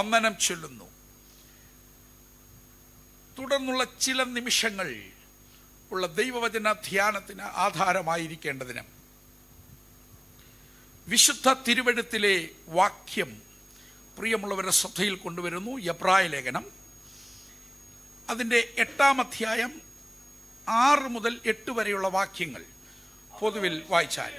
വന്ദനം ചൊല്ലുന്നു. തുടർന്നുള്ള ചില നിമിഷങ്ങൾ ഉള്ള ദൈവവചന ധ്യാനത്തിന് ആധാരമായിരിക്കേണ്ടതിന് വിശുദ്ധ തിരുവെഴുത്തിലെ വാക്യം പ്രിയമുള്ളവരുടെ ശ്രദ്ധയിൽ കൊണ്ടുവരുന്നു. എബ്രായ ലേഖനം അതിൻ്റെ 8-ാം അധ്യായം 6 മുതൽ 8 വരെയുള്ള വാക്യങ്ങൾ പൊതുവിൽ വായിച്ചാൽ,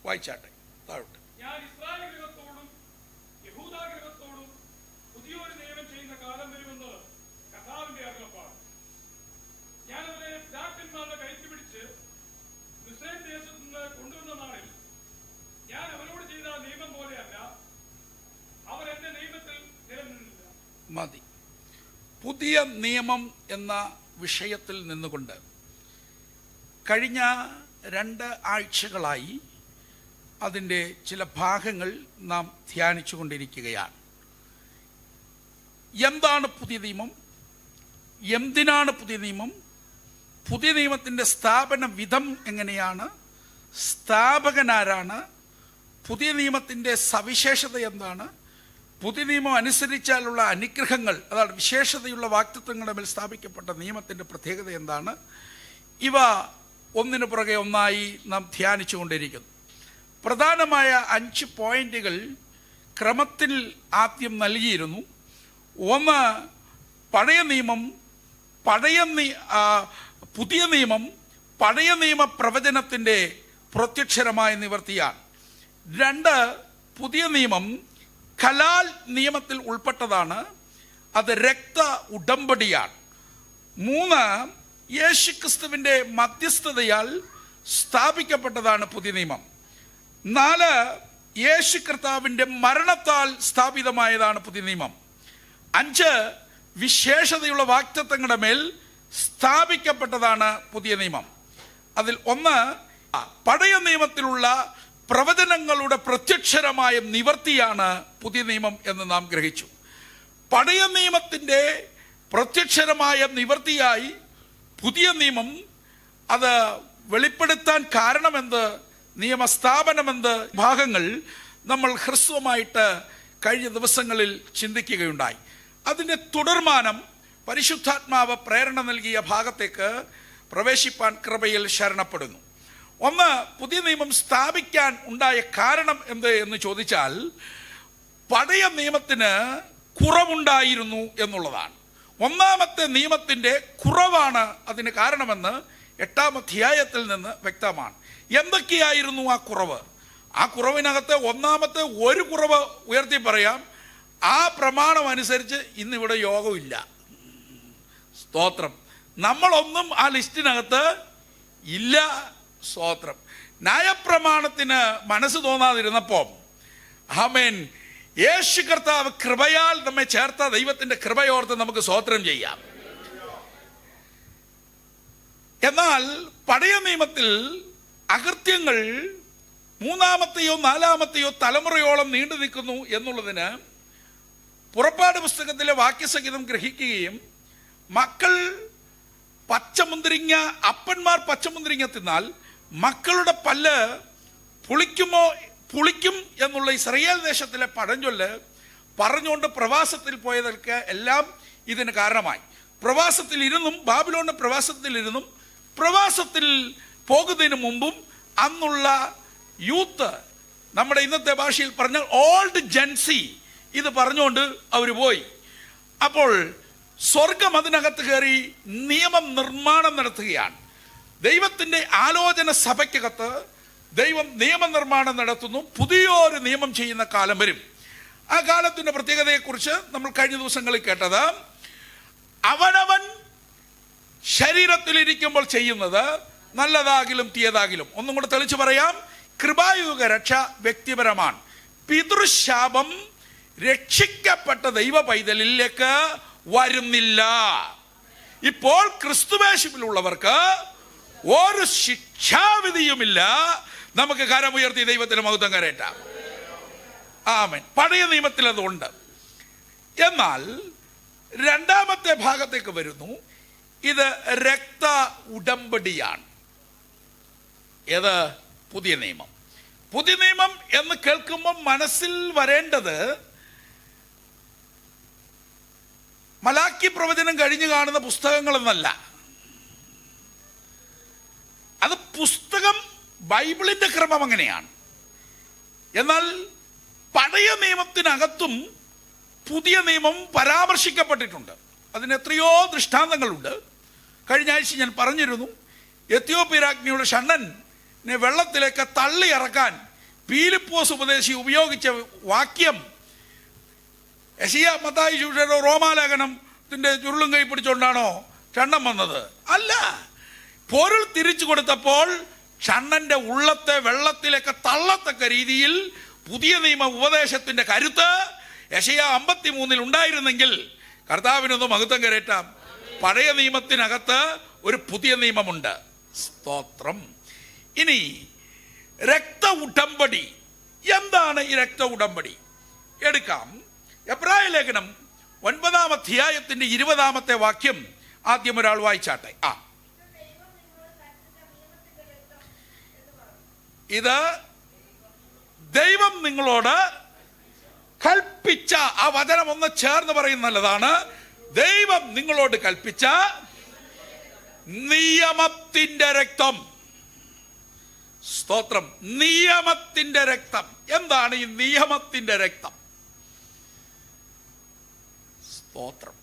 വായിച്ചാട്ടെ താഴോട്ട്. ഞാൻ ഇസ്രായേൽ ഗൃഹത്തോടും യഹൂദാ ഗൃഹത്തോടും പുതിയൊരു നിയമം ചെയ്യുന്ന കാലം വരുമെന്ന് കർത്താവിന്റെ അരുളപ്പാട്. ഞാൻ അവരെ പിതാക്കന്മാരുടെ കൈക്ക് പിടിച്ച് മിസ്രയീം ദേശത്തു നിന്ന് കൊണ്ടുവന്ന നാളിൽ ഞാൻ അവരോട് ചെയ്ത നിയമം പോലെയല്ല, അവർ എന്റെ നിയമത്തിൽ നിലനിന്നില്ല. മതി. പുതിയ നിയമം എന്ന വിഷയത്തിൽ നിന്നുകൊണ്ട് കഴിഞ്ഞ 2 ആഴ്ചകളായി അതിൻ്റെ ചില ഭാഗങ്ങൾ നാം ധ്യാനിച്ചു കൊണ്ടിരിക്കുകയാണ്. എന്താണ് പുതിയ നിയമം? എന്തിനാണ് പുതിയ നിയമം? പുതിയ നിയമത്തിൻ്റെ സ്ഥാപന വിധം എങ്ങനെയാണ്? സ്ഥാപകനാരാണ്? പുതിയ നിയമത്തിൻ്റെ സവിശേഷത എന്താണ്? പുതിയ നിയമം അനുസരിച്ചാലുള്ള അനുഗ്രഹങ്ങൾ, അതാണ് വിശേഷതയുള്ള വാക്തത്വങ്ങളുടെ മേൽ സ്ഥാപിക്കപ്പെട്ട നിയമത്തിൻ്റെ പ്രത്യേകത എന്താണ്? ഇവ ഒന്നിനു പുറകെ ഒന്നായി നാം ധ്യാനിച്ചു കൊണ്ടിരിക്കുന്നു. പ്രധാനമായ 5 പോയിന്റുകൾ ക്രമത്തിൽ ആദ്യം നൽകിയിരുന്നു. ഒന്ന്, പഴയ നിയമം, പുതിയ നിയമം പഴയ നിയമ പ്രവചനത്തിൻ്റെ പ്രത്യക്ഷരമായ നിവർത്തിയാണ്. 2, പുതിയ നിയമം കലാൽ നിയമത്തിൽ ഉൾപ്പെട്ടതാണ്, അത് രക്ത ഉടമ്പടിയാണ്. 3, യേശുക്രിസ്തുവിൻ്റെ മധ്യസ്ഥതയാൽ സ്ഥാപിക്കപ്പെട്ടതാണ് പുതിയ നിയമം. 4, യേശു കർത്താവിൻ്റെ മരണത്താൽ സ്ഥാപിതമായതാണ് പുതിയ നിയമം. 5, വിശേഷതയുള്ള വാക്തത്വങ്ങളുടെ മേൽ സ്ഥാപിക്കപ്പെട്ടതാണ് പുതിയ നിയമം. അതിൽ 1, പഴയ നിയമത്തിലുള്ള പ്രവചനങ്ങളുടെ പ്രത്യക്ഷരമായ നിവർത്തിയാണ് പുതിയ നിയമം എന്ന് നാം ഗ്രഹിച്ചു. പഴയ നിയമത്തിൻ്റെ പ്രത്യക്ഷരമായ നിവർത്തിയായി പുതിയ നിയമം അത് വെളിപ്പെടുത്താൻ കാരണമെന്ത്, നിയമസ്ഥാപനമെന്ത് ഭാഗങ്ങൾ നമ്മൾ ഹ്രസ്വമായിട്ട് കഴിഞ്ഞ ദിവസങ്ങളിൽ ചിന്തിക്കുകയുണ്ടായി. അതിൻ്റെ തുടർമാനം പരിശുദ്ധാത്മാവ് പ്രേരണ നൽകിയ ഭാഗത്തേക്ക് പ്രവേശിപ്പാൻ കൃപയിൽ ശരണപ്പെടുന്നു. 1, പുതിയ നിയമം സ്ഥാപിക്കാൻ ഉണ്ടായ കാരണം എന്ത് എന്ന് ചോദിച്ചാൽ, പഴയ നിയമത്തിന് കുറവുണ്ടായിരുന്നു എന്നുള്ളതാണ്. 1-ാമത്തെ നിയമത്തിൻ്റെ കുറവാണ് അതിന് കാരണമെന്ന് 8-ാം അധ്യായത്തിൽ നിന്ന് വ്യക്തമാണ്. എന്തൊക്കെയായിരുന്നു ആ കുറവ്? ആ കുറവിനകത്ത് 1-ാമത്തെ ഒരു കുറവ് ഉയർത്തി പറയാം. ആ പ്രമാണം അനുസരിച്ച് ഇന്നിവിടെ യോഗമില്ല. സ്തോത്രം. നമ്മളൊന്നും ആ ലിസ്റ്റിനകത്ത് ഇല്ല. സ്തോത്രം. ന്യായപ്രമാണത്തിന് മനസ്സ് തോന്നാതിരുന്നപ്പോൾ ആമേൻ, യേശു കർത്താവ് കൃപയാൽ നമ്മെ ചേർത്ത ദൈവത്തിന്റെ കൃപയോർത്ത് നമുക്ക് സ്തോത്രം ചെയ്യാം. എന്നാൽ പഴയ നിയമത്തിൽ അകൃത്യങ്ങൾ 3-ാമത്തെയോ 4-ാമത്തെയോ തലമുറയോളം നീണ്ടു നിൽക്കുന്നു എന്നുള്ളതിന് പുറപ്പാട് പുസ്തകത്തിലെ വാക്യസഹിതം ഗ്രഹിക്കുകയും, മക്കൾ പച്ചമുന്തിരിങ്ങ, അപ്പന്മാർ പച്ചമുന്തിരിങ്ങ തിന്നാൽ മക്കളുടെ പല്ല് പുളിക്കും എന്നുള്ള ഇസ്രായേൽ ദേശത്തിലെ പഴഞ്ചൊല്ല് പറഞ്ഞുകൊണ്ട് പ്രവാസത്തിൽ പോയതൊക്കെ എല്ലാം ഇതിന് കാരണമായി. പ്രവാസത്തിലിരുന്നും, ബാബിലോണിന്റെ പ്രവാസത്തിലിരുന്നും പ്രവാസത്തിൽ പോകുന്നതിന് മുമ്പും അന്നുള്ള യൂത്ത്, നമ്മുടെ ഇന്നത്തെ ഭാഷയിൽ പറഞ്ഞാൽ ഓൾഡ് ജെൻസി, ഇത് പറഞ്ഞുകൊണ്ട് അവർ പോയി. അപ്പോൾ സ്വർഗം അതിനകത്ത് കയറി നിയമം നിർമ്മാണം നടത്തുകയാണ്. ദൈവത്തിൻ്റെ ആലോചന സഭയ്ക്കകത്ത് ദൈവം നിയമനിർമ്മാണം നടത്തുന്നു. പുതിയൊരു നിയമം ചെയ്യുന്ന കാലം വരും. ആ കാലത്തിൻ്റെ പ്രത്യേകതയെക്കുറിച്ച് നമ്മൾ കഴിഞ്ഞ ദിവസങ്ങളിൽ കേട്ടത്, അവനവൻ ശരീരത്തിലിരിക്കുമ്പോൾ ചെയ്യുന്നത് നല്ലതാകിലും തീയതാകിലും. ഒന്നും കൂടെ തെളിച്ചു പറയാം, കൃപായുഗ രക്ഷ വ്യക്തിപരമാണ്. പിതൃശാപം രക്ഷിക്കപ്പെട്ട ദൈവ പൈതലിലേക്ക് വരുന്നില്ല. ഇപ്പോൾ ക്രിസ്തുവേശുവിലുള്ളവർക്ക് ഒരു ശിക്ഷാവിധിയുമില്ല. നമുക്ക് കരമുയർത്തി ദൈവത്തിന് മഹത്വം കരയറ്റാം. ആമേൻ. പഴയ നിയമത്തിൽ അതുണ്ട്. എന്നാൽ രണ്ടാമത്തെ ഭാഗത്തേക്ക് വരുന്നു. ഇത് രക്ത ഉടമ്പടിയാണ്. ഏത്? പുതിയ നിയമം. പുതിയ നിയമം എന്ന് കേൾക്കുമ്പോൾ മനസ്സിൽ വരേണ്ടത് മലാക്കി പ്രവചനം കഴിഞ്ഞു കാണുന്ന പുസ്തകങ്ങളെന്നല്ല. അത് പുസ്തകം, ബൈബിളിന്റെ ക്രമം അങ്ങനെയാണ്. എന്നാൽ പഴയ നിയമത്തിനകത്തും പുതിയ നിയമം പരാമർശിക്കപ്പെട്ടിട്ടുണ്ട്. അതിന് എത്രയോ ദൃഷ്ടാന്തങ്ങളുണ്ട്. കഴിഞ്ഞ ആഴ്ച ഞാൻ പറഞ്ഞിരുന്നു, എത്യോപ്യ രാജ്ഞിയുടെ ഷണ്ണനെ വെള്ളത്തിലേക്ക് തള്ളി ഇറക്കാൻ പീലിപ്പോസ് ഉപദേശി ഉപയോഗിച്ച വാക്യം യെശയ്യാ, മത്തായി സുവിശേഷം, റോമാലേഖനത്തിന്റെ ചുരുളും കൈ പിടിച്ചുകൊണ്ടാണോ ഷണ്ണൻ വന്നത്? അല്ല. പൊരുൾ തിരിച്ചു കൊടുത്തപ്പോൾ ഷണ്ണന്റെ ഉള്ളത്തെ വെള്ളത്തിലേക്ക് തള്ളത്തക്ക രീതിയിൽ പുതിയ നിയമ ഉപദേശത്തിന്റെ കരുത്ത് യെശയ്യാ 53 ഉണ്ടായിരുന്നെങ്കിൽ കർത്താവിനൊന്ന് മഹത്വം കരയറ്റാം. പഴയ നിയമത്തിനകത്ത് ഒരു പുതിയ നിയമമുണ്ട്. സ്തോത്രം. ഇനി രക്ത ഉടമ്പടി. എന്താണ് ഈ രക്ത ഉടമ്പടി? എടുക്കാം. എബ്രായ ലേഖനം 9-ാം അധ്യായത്തിന്റെ 20-ാമത്തെ വാക്യം ആദ്യം ഒരാൾ വായിച്ചാട്ടെ. ഇത് ദൈവം നിങ്ങളോട് കൽപ്പിച്ച, ആ വചനം ഒന്ന് ചേർന്ന് പറയുന്ന നല്ലതാണ്. ദൈവം നിങ്ങളോട് കൽപ്പിച്ച നിയമത്തിന്റെ രക്തം. സ്തോത്രം. നിയമത്തിന്റെ രക്തം. എന്താണ് ഈ നിയമത്തിന്റെ രക്തം? സ്തോത്രം.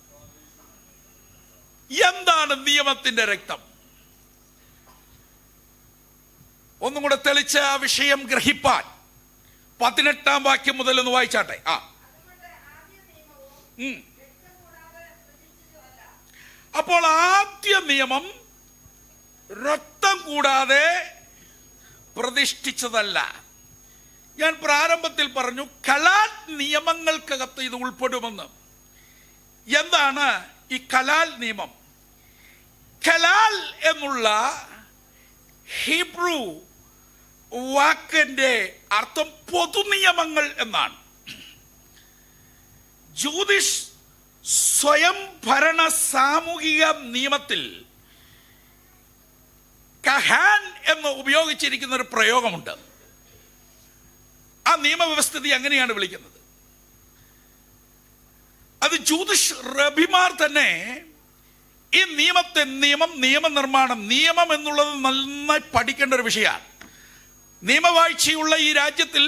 എന്താണ് നിയമത്തിന്റെ രക്തം? ഒന്നും കൂടെ തെളിച്ച ആ വിഷയം ഗ്രഹിപ്പാൻ 18-ാം വാക്യം മുതൽ ഒന്ന് വായിച്ചാട്ടെ. അപ്പോൾ ആദ്യ നിയമം രക്തം കൂടാതെ പ്രതിഷ്ഠിച്ചതല്ല. ഞാൻ പ്രാരംഭത്തിൽ പറഞ്ഞു കലാൽ നിയമങ്ങൾക്കകത്ത് ഇത് ഉൾപ്പെടുമെന്ന്. എന്താണ് ഈ കലാൽ നിയമം? കലാൽ എന്നുള്ള ഹീബ്രു വാക്കിന്റെ അർത്ഥം പൊതുനിയമങ്ങൾ എന്നാണ്. ജൂതിഷ് സ്വയം ഭരണ സാമൂഹിക നിയമത്തിൽ കഹാൻ എന്ന് ഉപയോഗിച്ചിരിക്കുന്ന ഒരു പ്രയോഗമുണ്ട്. ആ നിയമവ്യവസ്ഥിതി അങ്ങനെയാണ് വിളിക്കുന്നത്. അത് ജൂതിഷ് റബിമാർ തന്നെ ഈ നിയമത്തെ, നിയമനിർമ്മാണം, നിയമം എന്നുള്ളത് നന്നായി പഠിക്കേണ്ട ഒരു വിഷയമാണ്. നിയമവാഴ്ചയുള്ള ഈ രാജ്യത്തിൽ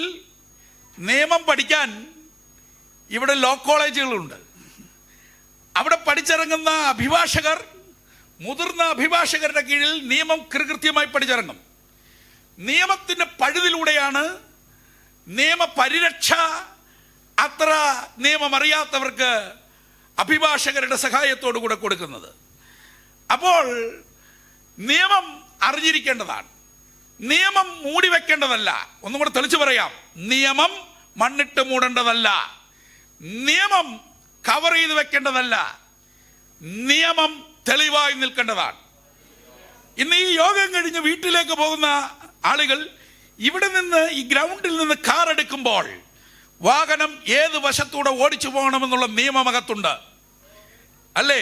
നിയമം പഠിക്കാൻ ഇവിടെ ലോ കോളേജുകളുണ്ട്. അവിടെ പഠിച്ചിറങ്ങുന്ന അഭിഭാഷകർ, മുതിർന്ന അഭിഭാഷകരുടെ കീഴിൽ നിയമം കൃത്യമായി പഠിച്ചിറങ്ങും. നിയമത്തിന്റെ പഴുതിലൂടെയാണ് നിയമപരിരക്ഷ അത്ര നിയമം അറിയാത്തവർക്ക് അഭിഭാഷകരുടെ സഹായത്തോടു കൂടെ കൊടുക്കുന്നത്. അപ്പോൾ നിയമം അറിഞ്ഞിരിക്കേണ്ടതാണ്. നിയമം മൂടി വെക്കേണ്ടതല്ല. ഒന്നും കൂടെ തെളിച്ചു പറയാം. നിയമം മണ്ണിട്ട് മൂടേണ്ടതല്ല. നിയമം കവർ ചെയ്ത് വെക്കേണ്ടതല്ല. നിയമം തെളിവായി നിൽക്കേണ്ടതാണ്. ഇന്ന് ഈ യോഗം കഴിഞ്ഞ് വീട്ടിലേക്ക് പോകുന്ന ആളുകൾ ഇവിടെ നിന്ന്, ഈ ഗ്രൗണ്ടിൽ നിന്ന് കാർ എടുക്കുമ്പോൾ വാഹനം ഏത് വശത്തൂടെ ഓടിച്ചു പോകണമെന്നുള്ള നിയമമകത്തുണ്ട്, അല്ലേ?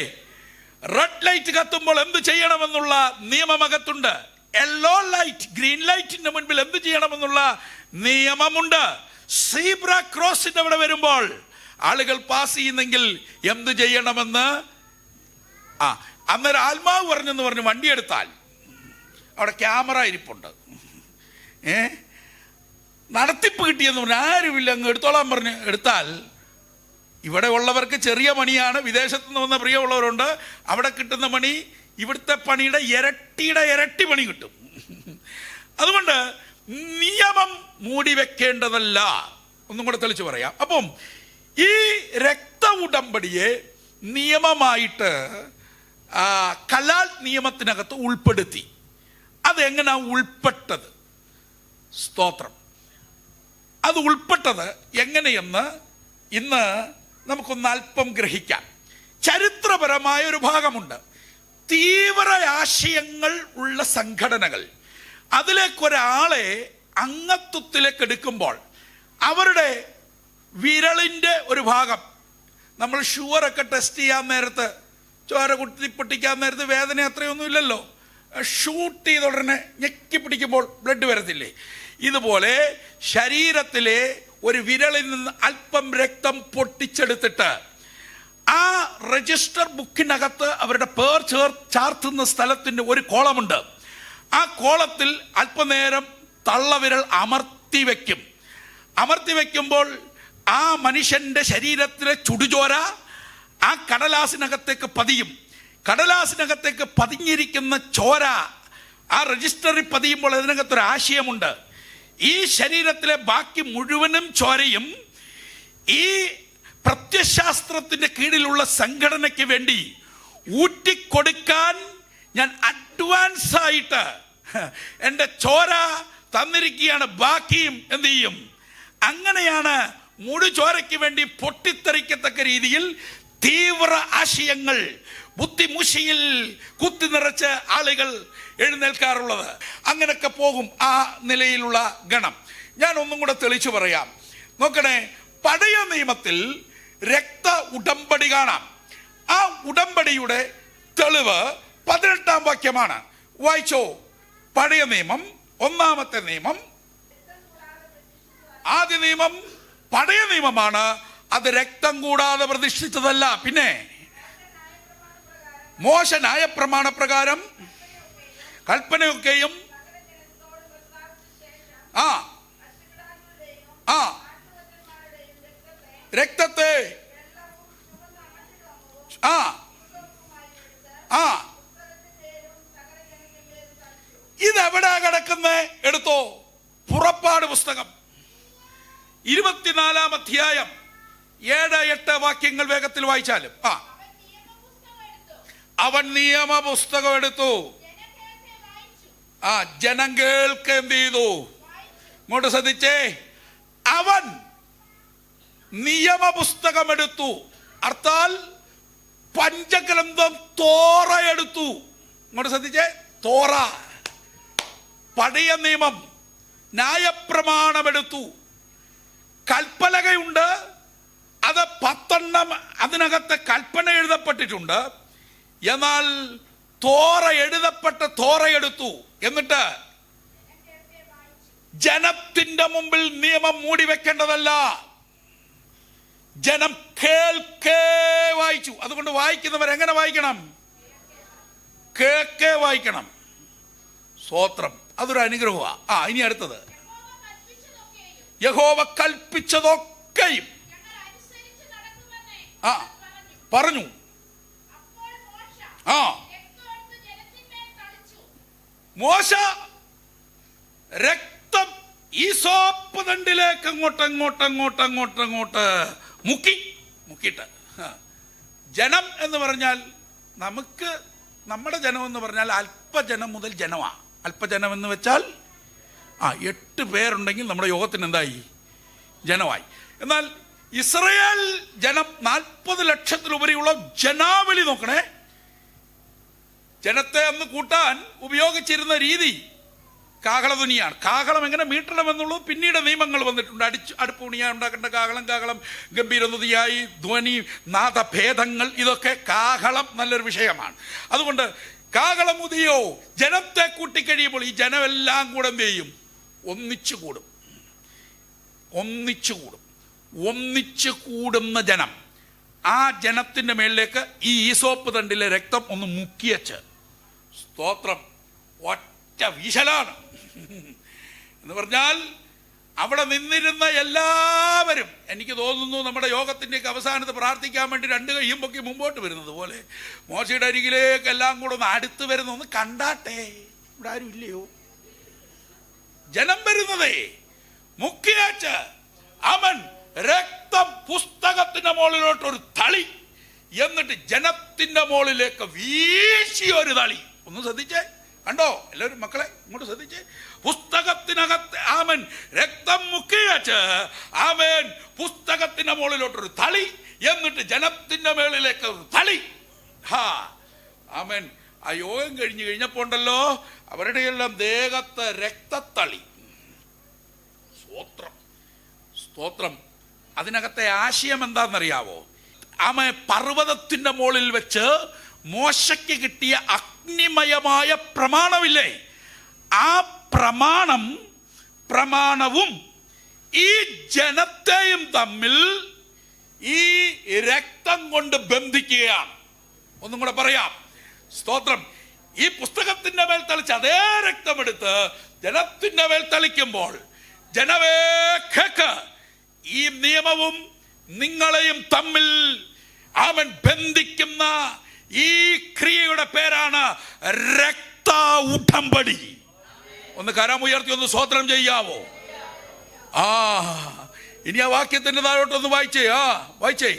റെഡ് ലൈറ്റ് കത്തുമ്പോൾ എന്ത് ചെയ്യണമെന്നുള്ള നിയമമകത്തുണ്ട്. യെല്ലോ ലൈറ്റ്, ഗ്രീൻ ലൈറ്റിന്റെ മുൻപിൽ എന്ത് ചെയ്യണമെന്നുള്ള നിയമമുണ്ട്. സീബ്ര ക്രോസിന്റെ അവിടെ വരുമ്പോൾ ആളുകൾ പാസ് ചെയ്യുന്നെങ്കിൽ എന്ത് ചെയ്യണമെന്ന് അന്നേരം ആത്മാവ് പറഞ്ഞു വണ്ടി എടുത്താൽ അവിടെ ക്യാമറ ഇരിപ്പുണ്ട്. നടത്തിപ്പ് കിട്ടിയെന്ന് പറഞ്ഞാൽ ആരുമില്ല, അങ്ങ് എടുത്തോളാൻ പറഞ്ഞ് എടുത്താൽ ഇവിടെ ഉള്ളവർക്ക് ചെറിയ മണിയാണ്. വിദേശത്ത് നിന്ന് വന്ന പ്രിയമുള്ളവരുണ്ട്. അവിടെ കിട്ടുന്ന മണി ഇവിടുത്തെ പണിയുടെ ഇരട്ടി പണി കിട്ടും. അതുകൊണ്ട് നിയമം മൂടി വെക്കേണ്ടതല്ല. ഒന്നും കൂടെ തെളിച്ചു പറയാം. അപ്പം ഈ രക്ത ഉടമ്പടിയെ നിയമമായിട്ട് കലാൽ നിയമത്തിനകത്ത് ഉൾപ്പെടുത്തി. അതെങ്ങനെ ഉൾപ്പെട്ടത്? സ്തോത്രം. അത് ഉൾപ്പെട്ടത് എങ്ങനെയെന്ന് ഇന്ന് നമുക്കൊന്ന് അല്പം ഗ്രഹിക്കാം. ചരിത്രപരമായ ഒരു ഭാഗമുണ്ട്. തീവ്ര ആശയങ്ങൾ ഉള്ള സംഘടനകൾ അതിലേക്കൊരാളെ അംഗത്വത്തിലേക്ക് എടുക്കുമ്പോൾ അവരുടെ വിരളിൻ്റെ ഒരു ഭാഗം, നമ്മൾ ഷുഗറൊക്കെ ടെസ്റ്റ് ചെയ്യാൻ നേരത്ത്, ചോര കുത്തി പൊട്ടിക്കാൻ നേരത്ത് വേദന അത്രയൊന്നും ഇല്ലല്ലോ, ഷൂട്ട് ചെയ്ത ഉടനെ ഞെക്കി പിടിക്കുമ്പോൾ ബ്ലഡ് വരത്തില്ലേ? ഇതുപോലെ ശരീരത്തിലെ ഒരു വിരളിൽ നിന്ന് അല്പം രക്തം പൊട്ടിച്ചെടുത്തിട്ട് ആ രജിസ്റ്റർ ബുക്കിനകത്ത് അവരുടെ പേർ ചാർത്തുന്ന സ്ഥലത്തിൻ്റെ ഒരു കോളമുണ്ട്. ആ കോളത്തിൽ അല്പനേരം തള്ളവിരൽ അമർത്തി വയ്ക്കും. അമർത്തി വയ്ക്കുമ്പോൾ ആ മനുഷ്യൻ്റെ ശരീരത്തിലെ ചുടുചോര ആ കടലാസിനകത്തേക്ക് പതിയും. കടലാസിനകത്തേക്ക് പതിഞ്ഞിരിക്കുന്ന ചോര ആ രജിസ്റ്ററിൽ പതിയുമ്പോൾ അതിനകത്തൊരു ആശയമുണ്ട്. ഈ ശരീരത്തിലെ ബാക്കി മുഴുവനും ചോരയും ഈ പ്രത്യശാസ്ത്രത്തിന്റെ കീഴിലുള്ള സംഘടനയ്ക്ക് വേണ്ടി ഊറ്റിക്കൊടുക്കാൻ ഞാൻ അഡ്വാൻസ് ആയിട്ട് എൻ്റെ ചോര തന്നിരിക്കുകയാണ്. ബാക്കിയും എന്ത് ചെയ്യും? അങ്ങനെയാണ് മുഴു ചോരയ്ക്ക് വേണ്ടി പൊട്ടിത്തെറിക്കത്തക്ക രീതിയിൽ തീവ്ര ആശയങ്ങൾ ബുദ്ധിമുഷിയിൽ കുത്തി നിറച്ച് ആളുകൾ എഴുന്നേൽക്കാറുള്ളത്. അങ്ങനെയൊക്കെ പോകും ആ നിലയിലുള്ള ഗണം. ഞാൻ ഒന്നും കൂടെ തെളിച്ചു പറയാം. നോക്കണേ, പഴയ നിയമത്തിൽ രക്ത ഉടമ്പടി കാണാം. ആ ഉടമ്പടിയുടെ തെളിവ് 18-ാം വാക്യമാണ്. വായിച്ചോ. പഴയ നിയമം, 1-ാമത്തെ നിയമം. ആദ്യ നിയമം പഴയ നിയമമാണ്. അത് രക്തം കൂടാതെ പ്രതിഷ്ഠിച്ചതല്ല. പിന്നെ മോശ ന്യായപ്രമാണപ്രകാരം കൽപ്പനയൊക്കെയും രക്തത്തെ ഇതെവിടാ കിടക്കുന്നേ? എടുത്തോ. പുറപ്പാട് പുസ്തകം 24-ാം അധ്യായം 7-8 വാക്യങ്ങൾ വേഗത്തിൽ വായിച്ചാലും. അവൻ നിയമപുസ്തകം എടുത്തു. ജനം കേൾക്ക് എന്ത് ചെയ്തു? ഇങ്ങോട്ട് ശ്രദ്ധിച്ചേ. അവൻ നിയമപുസ്തകം എടുത്തു. അർത്ഥാൽ പഞ്ചഗ്രന്ഥം തോറ എടുത്തു. ഇങ്ങോട്ട് ശ്രദ്ധിച്ചേ. തോറ, പഴയ നിയമം, ന്യായപ്രമാണമെടുത്തു. കൽപ്പലകയുണ്ട്. അത് 10 അതിനകത്ത് കൽപ്പന എഴുതപ്പെട്ടിട്ടുണ്ട്. എന്നാൽ തോറ എഴുതപ്പെട്ട തോറ എടുത്തു. എന്നിട്ട് ജനത്തിന്റെ മുമ്പിൽ നിയമം മൂടി വെക്കേണ്ടതല്ല, ജനം കേൾക്കേ വായിച്ചു. അതുകൊണ്ട് വായിക്കുന്നവർ എങ്ങനെ വായിക്കണം? കേൾക്കേ വായിക്കണം. സ്വോത്രം. അതൊരു അനുഗ്രഹമാണ്. ഇനി അടുത്തത്, യഹോവ കൽപ്പിച്ചതൊക്കെയും പറഞ്ഞു. മോശ രക്തം ഈസോപ്പ് ദണ്ടിലേക്ക് അങ്ങോട്ട് മുക്കിയിട്ട് ജനം എന്ന് പറഞ്ഞാൽ നമുക്ക്, നമ്മുടെ ജനം എന്ന് പറഞ്ഞാൽ അല്പജനം മുതൽ ജനമാണ്. അല്പജനം എന്ന് വെച്ചാൽ 8 പേരുണ്ടെങ്കിൽ നമ്മുടെ യോഗത്തിന് എന്തായി? ജനമായി. എന്നാൽ ഇസ്രയേൽ ജനം 40 ലക്ഷത്തിലുപരിയുള്ള ജനാവലി. നോക്കണേ, ജനത്തെ അന്ന് കൂട്ടാൻ ഉപയോഗിച്ചിരുന്ന രീതി കാഹളധ്വനിയാണ്. കാഹളം എങ്ങനെ മീട്ടണമെന്നുള്ളത് പിന്നീട് നിയമങ്ങൾ വന്നിട്ടുണ്ട്. അടുപ്പ് ഉണിയാൻ ഉണ്ടാക്കേണ്ട കാഹളം, ഗംഭീരനുതിയായി ധ്വനി, നാദഭേദങ്ങൾ, ഇതൊക്കെ കാഹളം നല്ലൊരു വിഷയമാണ്. അതുകൊണ്ട് കാഹളമുതിയോ ജനത്തെ കൂട്ടിക്കഴിയുമ്പോൾ ഈ ജനമെല്ലാം കൂടെ എന്ത് ചെയ്യും? ഒന്നിച്ചു കൂടുന്ന ജനം, ആ ജനത്തിന്റെ മേളിലേക്ക് ഈ ഈസോപ്പ് തണ്ടിലെ രക്തം ഒന്ന് മുക്കിയച്ച്, സ്തോത്രം, ഒറ്റ വീശലാണ് എന്ന് പറഞ്ഞാൽ അവിടെ നിന്നിരുന്ന എല്ലാവരും, എനിക്ക് തോന്നുന്നു നമ്മുടെ യോഗത്തിൻ്റെയൊക്കെ അവസാനത്ത് പ്രാർത്ഥിക്കാൻ വേണ്ടി 2 കൈയും പൊക്കി മുമ്പോട്ട് വരുന്നത് പോലെ മോശയുടെ അരികിലേക്ക് എല്ലാം കൂടെ ഒന്ന് അടുത്ത് വരുന്ന ഒന്ന് കണ്ടാട്ടെ. ഇവിടെ ആരും ഇല്ലയോ? ജനം വരുന്നതേ മുക്കിയാച്ച് അവൻ രക്തം പുസ്തകത്തിന്റെ മുകളിലോട്ട് ഒരു തളി, എന്നിട്ട് ജനത്തിന്റെ മുകളിലേക്ക് വീശിയൊരു തളി. ഒന്ന് ശ്രദ്ധിച്ചേ. കണ്ടോ എല്ലാവരും? മക്കളെ ഇങ്ങോട്ട് ശ്രദ്ധിച്ചേ. പുസ്തകത്തിനകത്ത് ആമൻ രക്തം മുക്കിയച്ച് ആമൻ പുസ്തകത്തിന്റെ മുകളിലോട്ടൊരു തളി, എന്നിട്ട് ജനത്തിന്റെ മേളിലേക്ക് തളി. ആമേൻ. ആ യോഗം കഴിഞ്ഞപ്പോ ഉണ്ടല്ലോ, അവരുടെ എല്ലാം ദേഹത്തെ രക്തത്തളി. സ്തോത്രം, സ്തോത്രം. അതിനകത്തെ ആശയം എന്താണെന്നറിയാവോ? പർവ്വതത്തിന്റെ മുകളിൽ വെച്ച് മോശയ്ക്ക് കിട്ടിയ അഗ്നിമയമായ പ്രമാണമില്ലേ, ആ പ്രമാണവും ഈ ജനത്തെയും തമ്മിൽ ഈ രക്തം കൊണ്ട് ബന്ധിക്കുകയാണ്. ഒന്നും കൂടെ പറയാം. സ്തോത്രം. ഈ പുസ്തകത്തിന്റെ മേൽ തളിച്ച് അതേ രക്തമെടുത്ത് ജനത്തിന്റെ മേൽ തളിക്കുമ്പോൾ, ജനമേ കേക്ക്, ഈ നിയമവും നിങ്ങളെയും തമ്മിൽ അവൻ ബന്ധിക്കുന്ന ഈ ക്രിയയുടെ പേരാണ് രക്ത ഉടമ്പടി. ഒന്ന് കരമുയർത്തി ഒന്ന് സ്തോത്രം ചെയ്യാവോ? ഇനി ആ വാക്യത്തിന്റെ താഴോട്ടൊന്ന് വായിച്ചേ. വായിച്ചേ.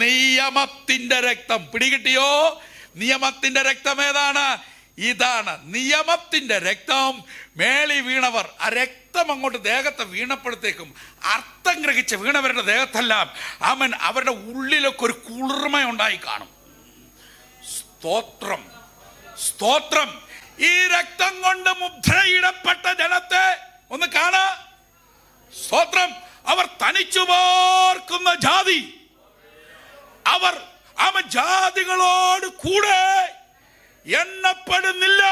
നിയമത്തിന്റെ രക്തം പിടികിട്ടിയോ? നിയമത്തിന്റെ രക്തം ഏതാണ്? ഇതാണ് നിയമത്തിന്റെ രക്തം. മേളി വീണവർ ആ രക്തം അങ്ങോട്ട് ദേഹത്തെ വീണപ്പോഴത്തേക്കും അർത്ഥം ഗ്രഹിച്ച് വീണവരുടെ ദേഹത്തെല്ലാം അവരുടെ ഉള്ളിലൊക്കെ ഒരു കുളിർമ ഉണ്ടായി കാണും. സ്തോത്രം, സ്തോത്രം. ഈ രക്തം കൊണ്ട് മുദ്രയിടപ്പെട്ട ജനത്തെ ഒന്ന് കാണാ. സ്തോത്രം. അവർ തനിച്ചു പാർക്കുന്ന ജാതി. അവർ ജാതികളോട് കൂടെ എണ്ണപ്പെടുന്നില്ല.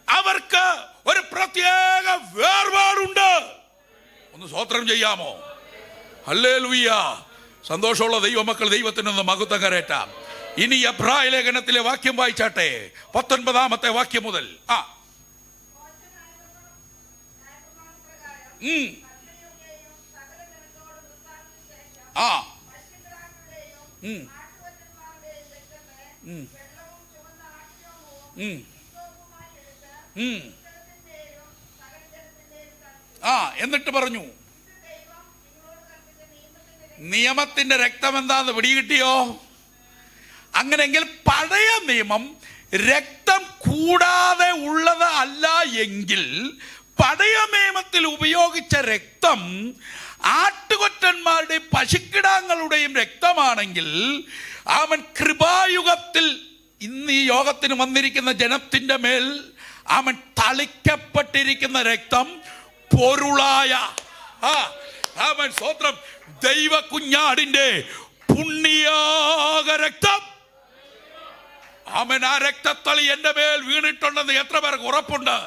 അവർക്ക് ഒരു പ്രത്യേക വേർപാടുണ്ട്. ഒന്ന് സ്തോത്രം ചെയ്യാമോ? ഹല്ലേലൂയ. സന്തോഷമുള്ള ദൈവമക്കൾ ദൈവത്തിനൊന്ന് മഹത്വം കരേറ്റാം. ഇനി എബ്രായ ലേഖനത്തിലെ വാക്യം വായിച്ചാട്ടെ, 19 വാക്യം മുതൽ. എന്നിട്ട് പറഞ്ഞു, നിയമത്തിന്റെ രക്തം എന്താന്ന് പിടികിട്ടിയോ? അങ്ങനെങ്കിൽ പഴയ നിയമം രക്തം കൂടാതെ ഉള്ളത് അല്ല എങ്കിൽ, പഴയ നിയമത്തിൽ ഉപയോഗിച്ച രക്തം ആട്ടുകൊറ്റന്മാരുടെയും പശുക്കിടാങ്ങളുടെയും രക്തമാണെങ്കിൽ, അവൻ കൃപായുഗത്തിൽ ഇന്ന് ഈ യോഗത്തിന് വന്നിരിക്കുന്ന ജനത്തിന്റെ മേൽ അവൻ തളിക്കപ്പെട്ടിരിക്കുന്ന രക്തം പൊരുളായ അവൻ സ്തോത്രം ദൈവ കുഞ്ഞാടിന്റെ പുണ്യാക രക്തം. അവൻ ആ രക്തത്തളി എന്റെ മേൽ വീണിട്ടുണ്ടെന്ന് എത്ര പേർക്ക് ഉറപ്പുണ്ട്?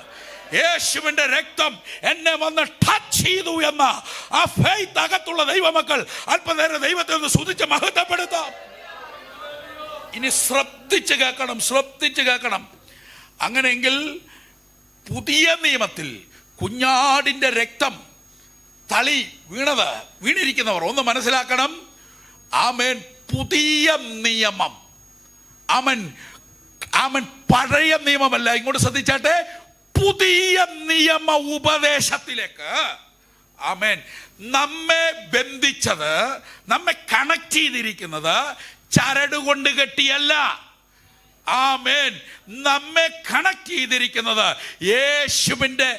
യേശുവിന്റെ രക്തം എന്നെ വന്ന് ടച്ച് ചെയ്തു എന്ന ആ ഫെയ്ത്ത് അകത്തുള്ള ദൈവമക്കൾ അല്പനേരം ദൈവത്തെ ഒന്ന് സ്തുതിച്ച് മഹത്വപ്പെടുത്താം. ഇനി ശ്രദ്ധിച്ച് കേൾക്കണം, ശ്രദ്ധിച്ച് കേൾക്കണം. അങ്ങനെയെങ്കിൽ പുതിയ നിയമത്തിൽ കുഞ്ഞാടിന്റെ രക്തം തളി വീണിരിക്കുന്നവർ ഒന്ന് മനസ്സിലാക്കണം. ആമേൻ. പുതിയ നിയമം അവൻ പഴയ നിയമമല്ല. ഇങ്ങോട്ട് ശ്രദ്ധിച്ചാട്ടെ. പുതിയ നിയമ ഉപദേശത്തിലേക്ക് ആമേൻ നമ്മെ ബന്ധിച്ചത്, നമ്മെ കണക്ട് ചെയ്തിരിക്കുന്നത് ചരടുകൊണ്ട് കെട്ടിയല്ല. ആമേൻ. നമ്മെ കണക്ട് ചെയ്തിരിക്കുന്നത് യേശുവിന്റെ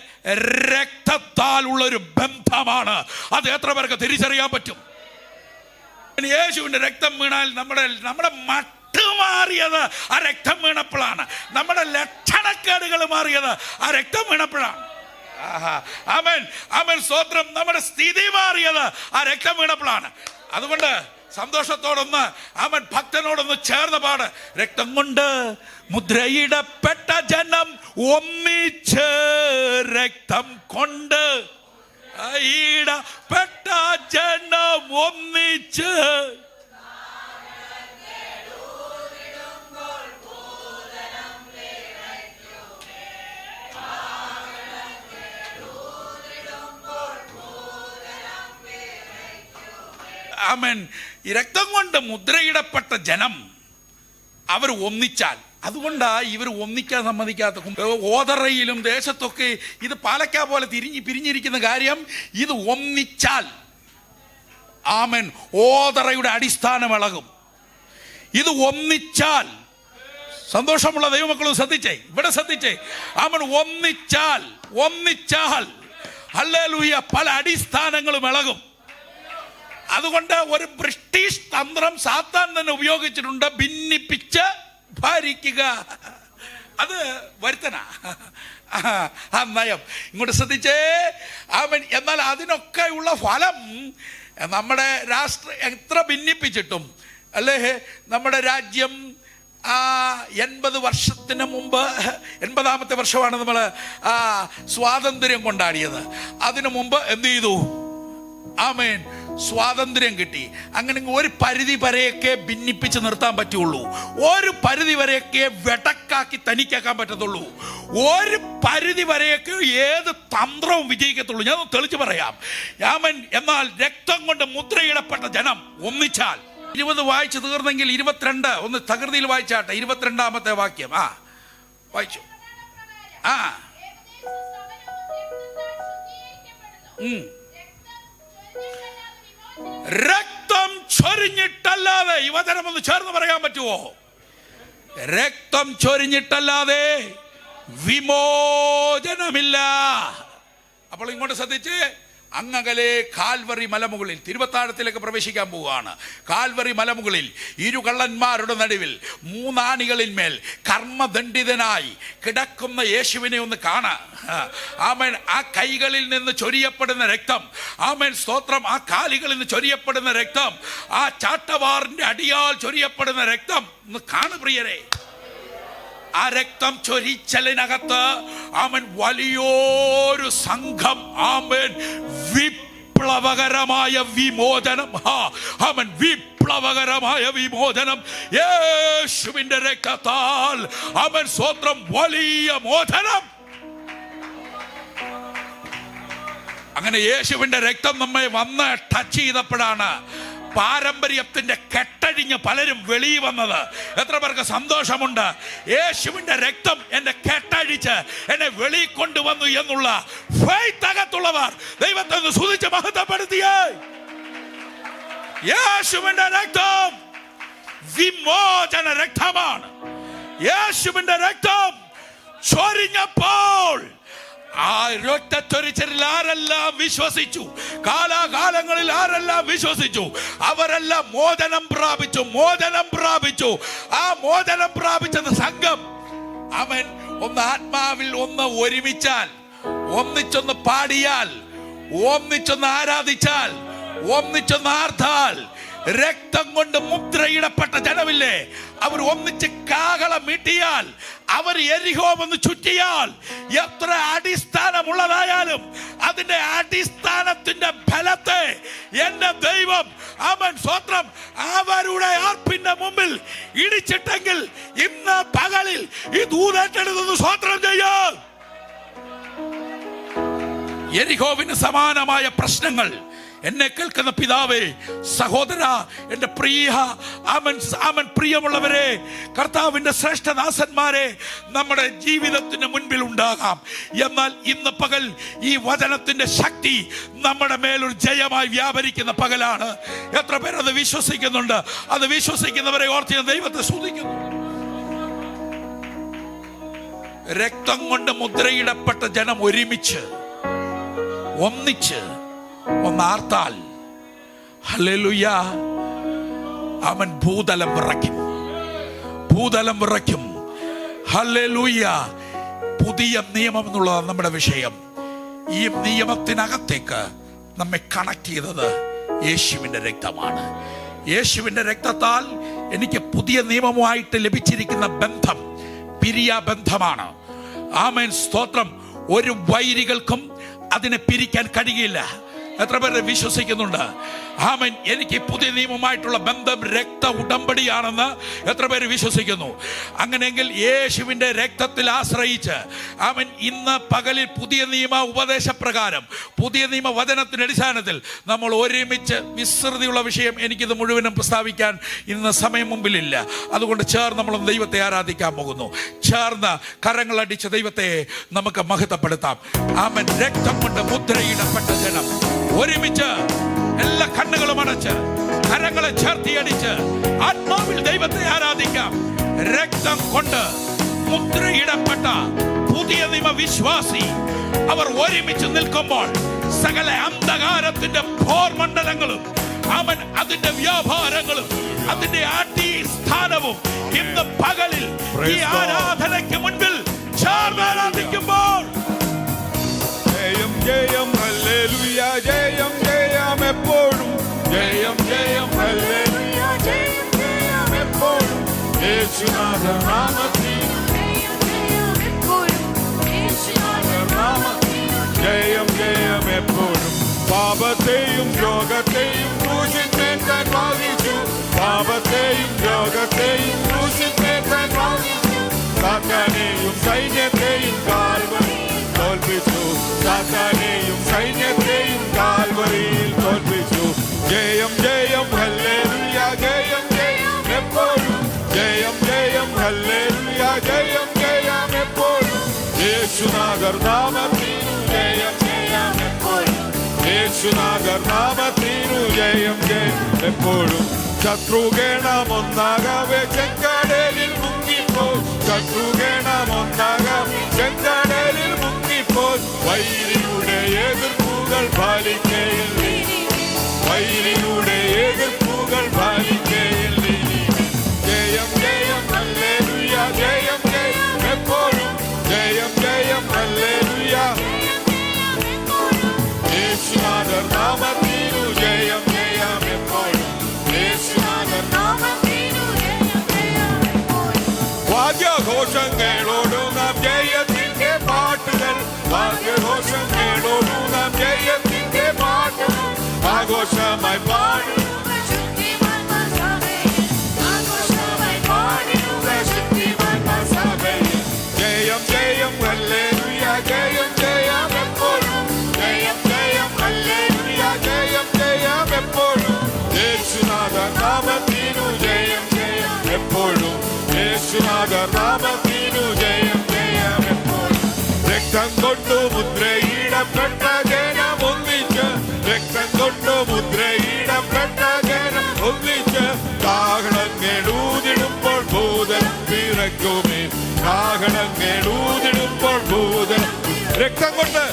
രക്തത്താലുള്ള ഒരു ബന്ധമാണ്. അത് എത്ര പേർക്ക് തിരിച്ചറിയാൻ പറ്റും? യേശുവിന്റെ രക്തം വീണാൽ നമ്മുടെ മട്ട് മാറിയത് ആ രക്തം വീണപ്പോഴാണ്. നമ്മുടെ ലക്ഷണക്കേടുകൾ മാറിയത് ആ രക്തം വീണപ്പോഴാണ്. ആമേൻ, ആമേൻ, സ്തോത്രം. നമ്മുടെ സ്ഥിതി മാറിയത് ആ രക്തം വീണപ്പോഴാണ്. അതുകൊണ്ട് സന്തോഷത്തോടൊന്ന് അവൻ ഭക്തനോടൊന്ന് ചേർന്ന് പാട്. രക്തം കൊണ്ട് മുദ്രയിടപ്പെട്ട ജനം ഒന്നിച്ച്, രക്തം കൊണ്ട് ഇടപ്പെട്ട ജനം ഒന്നിച്ച്. ആമേൻ. ഈ രക്തം കൊണ്ട് മുദ്രയിടപ്പെട്ട ജനം അവർ ഒന്നിച്ചാൽ, അതുകൊണ്ടാ ഇവർ ഒന്നിക്കാൻ സമ്മതിക്കാത്ത. ഓതറയിലും ദേശത്തൊക്കെ ഇത് പാലക്കാ പോലെ പിരിഞ്ഞിരിക്കുന്ന കാര്യം. ഇത് ഒന്നിച്ചാൽ ആമേൻ ഓതറയുടെ അടിസ്ഥാനം ഇളകും. ഇത് ഒന്നിച്ചാൽ സന്തോഷമുള്ള ദൈവമക്കളും ശ്രദ്ധിച്ചേ, ഇവിടെ ശ്രദ്ധിച്ചേ. അവൻ ഒന്നിച്ചാൽ ഹല്ലേലൂയ പല അടിസ്ഥാനങ്ങളും ഇളകും. അതുകൊണ്ട് ഒരു ബ്രിട്ടീഷ് തന്ത്രം സാത്താൻ തന്നെ ഉപയോഗിച്ചിട്ടുണ്ട്, ഭിന്നിപ്പിച്ച് ഭരിക്കുക. അത് വരുത്തനാ ആ നയം. ഇങ്ങോട്ട് ശ്രദ്ധിച്ചേ. അവൻ എന്നാൽ അതിനൊക്കെയുള്ള ഫലം നമ്മുടെ രാഷ്ട്രം എത്ര ഭിന്നിപ്പിച്ചിട്ടും അല്ലേ, നമ്മുടെ രാജ്യം 80 വർഷത്തിന് മുമ്പ്, 80ാമത്തെ വർഷമാണ് നമ്മൾ സ്വാതന്ത്ര്യം കൊണ്ടാടിയത്. അതിനു മുമ്പ് എന്ത് ചെയ്തു? ആമേൻ, സ്വാതന്ത്ര്യം കിട്ടി. അങ്ങനെ ഒരു പരിധി വരെയൊക്കെ ഭിന്നിപ്പിച്ച് നിർത്താൻ പറ്റുള്ളൂ. ഒരു പരിധി വരെയൊക്കെ വെടക്കാക്കി തനിക്കാക്കാൻ പറ്റത്തുള്ളൂ. ഒരു പരിധി വരെയൊക്കെ ഏത് തന്ത്രവും വിജയിക്കത്തുള്ളൂ. ഞാൻ തെളിച്ചു പറയാം. ആമേൻ. എന്നാൽ രക്തം കൊണ്ട് മുദ്രയിടപ്പെട്ട ജനം ഒന്നിച്ചാൽ, 20 വായിച്ചു തീർന്നെങ്കിൽ 22 ഒന്ന് തകൃതിയിൽ വായിച്ചാട്ടെ. 22ാമത്തെ വാക്യം വായിച്ചു. രക്തം ചൊരിഞ്ഞിട്ടല്ലാതെ, ഈ വചനം ഒന്ന് ചേർന്ന് പറയാൻ പറ്റുമോ? രക്തം ചൊരിഞ്ഞിട്ടല്ലാതെ വിമോചനമില്ല. അപ്പോൾ ഇങ്ങോട്ട് ശ്രദ്ധിച്ച്, അങ്ങകലെ കാൽവറി മലമുകളിൽ, തിരുവത്താഴത്തിലേക്ക് പ്രവേശിക്കാൻ പോവുകയാണ്. കാൽവറി മലമുകളിൽ ഇരുകള്ളന്മാരുടെ നടുവിൽ 3 ആണികളിന്മേൽ കർമ്മദണ്ഡിതനായി കിടക്കുന്ന യേശുവിനെ ഒന്ന് കാണാം. ആമേൻ. ആ കൈകളിൽ നിന്ന് ചൊരിയപ്പെടുന്ന രക്തം, ആമേൻ സ്തോത്രം, ആ കാലുകളിൽ നിന്ന് ചൊരിയപ്പെടുന്ന രക്തം, ആ ചാട്ടവാറിന്റെ അടിയാൽ ചൊരിയപ്പെടുന്ന രക്തം ഒന്ന് കാണു പ്രിയരെ. ആ രക്തം ചൊരിച്ചലിനകത്ത് ആമേൻ വലിയൊരു സംഘം, ആമേൻ വിപ്ലവകരമായ വിമോചനം, ആമേൻ വിപ്ലവകരമായ വിമോചനം യേശുവിന്റെ രക്തത്താൽ, ആമേൻ സ്തോത്രം, വലിയ മോചനം. അങ്ങനെ യേശുവിന്റെ രക്തം നമ്മെ വന്ന് ടച്ച് ചെയ്തപ്പോഴാണ് പാരമ്പര്യത്തിന്റെ കെട്ടഴിഞ്ഞ് പലരും വെളിയിൽ വന്നത്. എത്ര പേർക്ക് സന്തോഷമുണ്ട്? യേശുവിന്റെ രക്തം എന്നെ കെട്ടഴിച്ച് എന്നെ വെളിയിൽ കൊണ്ടുവന്നു എന്നുള്ള ഫെയ്ത്ത് അകത്തുള്ളവർ ദൈവത്തെ ഒന്ന് സ്തുതിച്ച് മഹത്വപ്പെടുത്തിയേ. യേശുവിന്റെ രക്തം വിമോചന രക്തമാണ്. യേശുവിന്റെ രക്തം ചൊരിഞ്ഞപ്പോൾ ആ രക്തച്ചൊരിച്ചിൽ ആരെല്ലാം വിശ്വസിച്ചു, കാലാകാലങ്ങളിൽ ആരെല്ലാം വിശ്വസിച്ചു, അവരെല്ലാം മോചനം പ്രാപിച്ചു. ആ മോചനം പ്രാപിച്ചത് സംഘം അവൻ ഒന്ന് ആത്മാവിൽ ഒന്ന് ഒരുമിച്ചാൽ, ഒന്നിച്ചൊന്ന് പാടിയാൽ, ഒന്നിച്ചൊന്ന് ആരാധിച്ചാൽ, ഒന്നിച്ചൊന്ന് ആർത്താൽ, രക്തം കൊണ്ട് മുദ്രയിടപ്പെട്ട ജനമില്ലേ, അവർ ഒന്നിച്ച് കാഹളം മീട്ടിയാൽ, അവർ യെരിഹോ ഒന്ന് ചുറ്റിയാൽ, എത്ര അടിസ്ഥാനമുള്ളതായാലും അതിന്റെ അടിസ്ഥാനത്തിന്റെ ഫലത്തെ എന്റെ ദൈവം അവൻ സ്വത്രം അവരുടെ ആർപ്പിന്റെ മുമ്പിൽ ഇടിച്ചിട്ടെങ്കിൽ ഇന്ന് പകലിൽ ഈ ദൂതേറ്റെടുത്ത് സ്വത്രം ചെയ്യാൻ. യെരിഹോവിന് സമാനമായ പ്രശ്നങ്ങൾ എന്നെ കേൾക്കുന്ന പിതാവേ, സഹോദര, എന്റെ പ്രിയമുള്ളവരെ, കർത്താവിന്റെ ശ്രേഷ്ഠദാസന്മാരെ, നമ്മുടെ ജീവിതത്തിന് മുൻപിൽ ഉണ്ടാകാം. എന്നാൽ ഇന്ന് പകൽ ഈ വചനത്തിന്റെ ശക്തി നമ്മുടെ മേലൊരു ജയമായി വ്യാപരിക്കുന്ന പകലാണ്. എത്ര പേർ അത് വിശ്വസിക്കുന്നുണ്ട്? അത് വിശ്വസിക്കുന്നവരെ ഓർത്ത് ഞാൻ ദൈവത്തെ സ്തുതിക്കുന്നു. രക്തം കൊണ്ട് മുദ്രയിടപ്പെട്ട ജനം ഒരുമിച്ച് ഒന്നിച്ച് ഒന്നാർത്താൽ ഹല്ലേലൂയ, അവൻ ഭൂതലം വിറയ്ക്കും. ഹല്ലേലൂയ. പുതിയ നിയമം എന്നുള്ളതാണ് നമ്മുടെ വിഷയം. ഈ നിയമത്തിനകത്തേക്ക് നമ്മെ കണക്ട് ചെയ്തത് യേശുവിന്റെ രക്തമാണ്. യേശുവിന്റെ രക്തത്താൽ എനിക്ക് പുതിയ നിയമവുമായിട്ട് ലഭിച്ചിരിക്കുന്ന ബന്ധം പിരിയ ബന്ധമാണ്. ആമേൻ സ്തോത്രം. ഒരു വൈരികൾക്കും അതിനെ പിരിക്കാൻ കഴിയില്ല. എത്ര പേര് വിശ്വസിക്കുന്നുണ്ട്? ആമേൻ. എനിക്ക് പുതിയ നിയമമായിട്ടുള്ള ബന്ധം രക്ത ഉടമ്പടിയാണെന്ന് എത്ര പേര് വിശ്വസിക്കുന്നു? അങ്ങനെയെങ്കിൽ യേശുവിന്റെ രക്തത്തിൽ ആശ്രയിച്ച് ആമേൻ ഇന്ന് പകലിൽ പുതിയ നിയമ ഉപദേശപ്രകാരം, പുതിയ നിയമ വചനത്തിന്റെ അടിസ്ഥാനത്തിൽ നമ്മൾ ഒരുമിച്ച്, വിസ്തൃതിയുള്ള വിഷയം എനിക്കിത് മുഴുവനും പ്രസ്താവിക്കാൻ ഇന്ന് സമയം മുമ്പിലില്ല. അതുകൊണ്ട് ചേർന്ന് നമ്മൾ ദൈവത്തെ ആരാധിക്കാൻ പോകുന്നു. ചേർന്ന് കരങ്ങളടിച്ച് ദൈവത്തെ നമുക്ക് മഹത്വപ്പെടുത്താം. ആമേൻ. രക്തം കൊണ്ട് മുദ്രയിടപ്പെട്ട ജനം ഒരുമിച്ച് എല്ലാ കണ്ണുകളും അടച്ച് കരങ്ങളെ ചേർത്തിയടിച്ച് ആത്മാവിൽ ദൈവത്തെ ആരാധിക്കാം. രക്തം കൊണ്ട് മുദ്രയിടപ്പെട്ട പുതിയ നിയമ വിശ്വാസി അവർ ഒരുമിച്ച് നിൽക്കുമ്പോൾ സകല അന്ധകാരത്തിന്റെ പോർമണ്ഡലങ്ങളും അവൻ അതിന്റെ വ്യാപാരങ്ങളും അതിന്റെ അടിസ്ഥാനവും ഇന്ന് പകലിൽ ഈ ആരാധനയ്ക്ക് മുൻപിൽ ചേർന്ന് ആരാധിക്കുമ്പോൾ ജയം ജയം ഹല്ലേലൂയ ജയം ജയം എപ്പോഴും ജയം ജയം ഹല്ലേലൂയ ജയം ജയം എപ്പോഴും യേശുനാഥൻ നാമത്തിൽ ജയം ജയം എപ്പോഴും പാപത്തെയും രോഗത്തെയും ക്രൂശിന്മേൽ താൻ വാങ്ങിച്ചു പാപത്തെയും രോഗത്തെയും ക്രൂശിന്മേൽ താൻ വാങ്ങിച്ചു സാത്താനെയും സൈന്യത്തെയും കാൽവരിയിൽ തോൽപ്പിച്ചു സാത്താനെയും സൈന്യത്തെയും കാൽവരിയിൽ തോൽപ്പിച്ചു ജയം ജയം ഹല്ലേലൂയ ജയം ജയം എപ്പോഴും ജയം ജയം ഹല്ലേലൂയ ജയം ജയം എപ്പോഴും യേശുനാഥർ നാമത്തിനു ജയം ജയം എപ്പോഴും യേശുനാഥർ നാമത്തിനു ജയം ജയം എപ്പോഴും ശത്രുഗണമൊന്നാകവേ ചെങ്കടലിൽ മുങ്ങിപ്പോയി ശത്രുഗണമൊന്നാകവേ ചെങ്കടലിൽ മുങ്ങിപ്പോയി വൈരിയുടെ എതിർപ്പുകൾ ഫലിക്കയിൽ വൈരിയുടെ എതിർപ്പുകൾ ഫലിക്കയിൽ ജയം ജയം ഹല്ലേലൂയ ജയം ജയം എപ്പോഴും ജയം ജയം ഹല്ലേലൂയ യേശുനാഥർ നാമത്തിനു ജയം ജയം എപ്പോഴും യേശുനാഥർ നാമത്തിനു ജയം ജയം എപ്പോഴും വാദ്യഘോഷങ്ങളോടും നാം ജയത്തിന്റെ പാട്ടുകൾ വാദ്യഘോഷങ്ങളോടും നാം ജയത്തിന്റെ പാട്ടുകൾ ആഘോഷമായി പാടും ജയം ജയം ഹല്ലേലൂയ ജയം ജയം എപ്പോഴും ജയം ജയം ഹല്ലേലൂയ ജയം ജയം എപ്പോഴും യേശുനാഥർ നാമത്തിനു ജയം ജയം എപ്പോഴും യേശുനാഥർ നാമത്തിനു ജയം ജയം എപ്പോഴും രക്തം കൊണ്ടു മുദ്രയിടപ്പെട്ട ജനം ഒന്നിച്ച് രക്തം കൊണ്ടു മുദ്രയിടപ്പെട്ട ജനം ഒന്നിച്ച് കാഹളങ്ങളൂതിടുമ്പോൾ ഭൂതലം വിറയ്ക്കുമേ കാഹളങ്ങളൂതിടുമ്പോൾ ഭൂതലം രക്തം കൊണ്ട്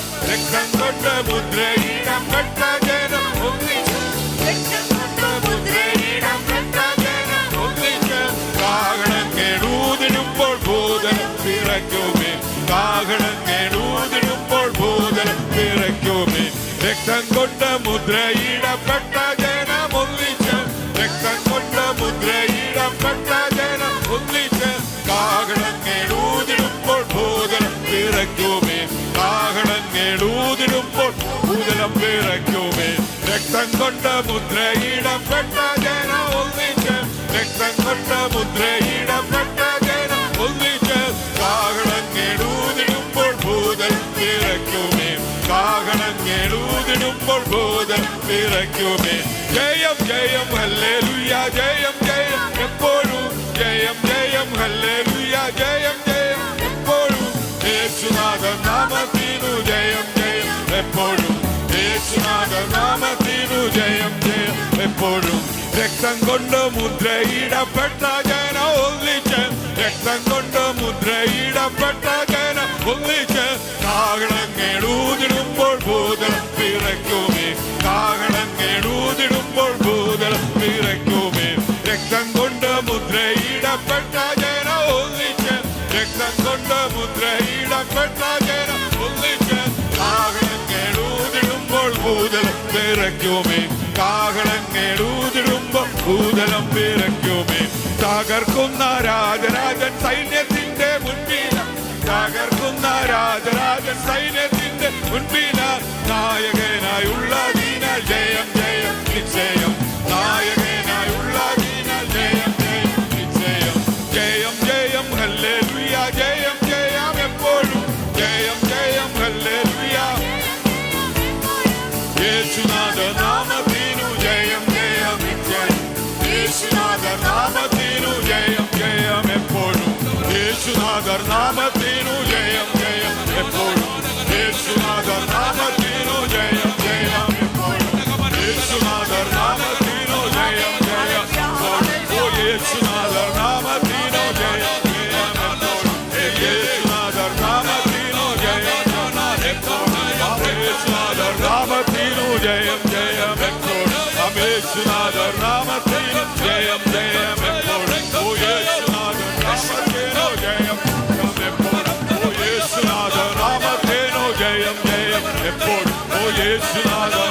മുദ്രയിടപ്പെട്ട ജനം ഒന്നിച്ച് രക്തം കൊണ്ട് മുദ്രയിടപ്പെട്ട ജനം ഒന്നിച്ച് കാഹളങ്ങളൂതിടുമ്പോൾ ഭൂതലം വിറയ്ക്കുമേ കാഹളങ്ങളൂതിടുമ്പോൾ ഭൂതലം വിറയ്ക്കുമേ രക്തം കൊണ്ട് മുദ്രയിടപ്പെട്ട ജനം ഒന്നിച്ച് രക്തം കൊണ്ട് മുദ്രയിടപ്പെട്ട ജനം ഒന്നിച്ച് കാഹളങ്ങളൂതിടുമ്പോൾ ഭൂതലം വിറയ്ക്കുമേ കാഹളങ്ങളൂതിടുമ്പോൾ ഭൂതലം വിറയ്ക്കുമേ രക്തം കൊണ്ട് മുദ്രയിടപ്പെട്ട ജനം ഒന്നിച്ച് രക്തം കൊണ്ട് മുദ്രയിടപ്പെട്ട ജനം ഒന്നിച്ച് കാഹളങ്ങളൂതിടുമ്പോൾ ഭൂതലം വിറയ്ക്കുമേ കാഹളങ്ങളൂതിടുമ്പോൾ ഭൂതലം വിറയ്ക്കുമേ ജയം ജയം ഹല്ലേലൂയ ജയം ജയം എപ്പോഴും ജയം ജയം ഹല്ലേലൂയ ജയം ജയം എപ്പോഴും യേശുനാഥർ നാമത്തിനു ജയം ജയം എപ്പോഴും യേശുനാഥർ നാമത്തിനു ജയം ജയം എപ്പോഴും രക്തം കൊണ്ട് മുദ്രയിടപ്പെട്ട ജനം ഒന്നിച്ച് രക്തം കൊണ്ട് മുദ്രയിടപ്പെട്ട ജനം ഒന്നിച്ച് കാഹളങ്ങളൂതിടുമ്പോൾ ഭൂതലം വിറയ്ക്കുമേ കാഹളങ്ങളൂതിടുമ്പോൾ ഭൂതലം വിറയ്ക്കുമേ രക്തം കൊണ്ട് മുദ്രയിടപ്പെട്ട ജനം ഒന്നിച്ച് രക്തം കൊണ്ട് മുദ്രയിടപ്പെട്ട ജനം ഒന്നിച്ച് കാഹളങ്ങളൂതിടുമ്പോൾ ഭൂതലം വിറയ്ക്കുമേ കാഹളങ്ങളൂതിടുമ്പോൾ ഭൂതലം വിറയ്ക്കുമേ തകർക്കുന്ന രാജരാജൻ സൈന്യത്തിന്റെ മുൻപിൽ തകർക്കുന്ന രാജരാജൻ സൈന്യത്തിന്റെ മുൻപിൽ നായകനായുള്ളതിനാൽ ജയം ജയം നിശ്ചയം നായകനായുള്ളതിനാൽ ജയം ജയം നിശ്ചയം ജയം ജയം ഹല്ലേലൂയ ജയം ജയം എപ്പോഴും ജയം ജയം ഹല്ലേലൂയ യേശുനാഥർ നാമത്തിനു ജയം ജയം നിശ്ചയം യേശുനാഥർ നാമത്തിനു ജയം ജയം എപ്പോഴും യേശുനാഥർ നാമത്തിനു ജയം ജയം എപ്പോഴും യേശുനാഥർ നാമത്തിനു ജയം ജയം എപ്പോഴും യേശുനാഥർ നാമത്തിനു ജയം ജയം എപ്പോഴും യേശുനാഥർ നാമത്തിനു ജയം യേശുനാഥൻ നാമത്തിൽ ജയം ജയം എപ്പോഴും ഓ യേശുനാഥൻ നാമത്തേനോ ജയം എപ്പോഴും ഓ യേശുനാഥൻ നാമത്തേനോ ജയം ജയം എപ്പോഴും ഓ യേശുനാഥൻ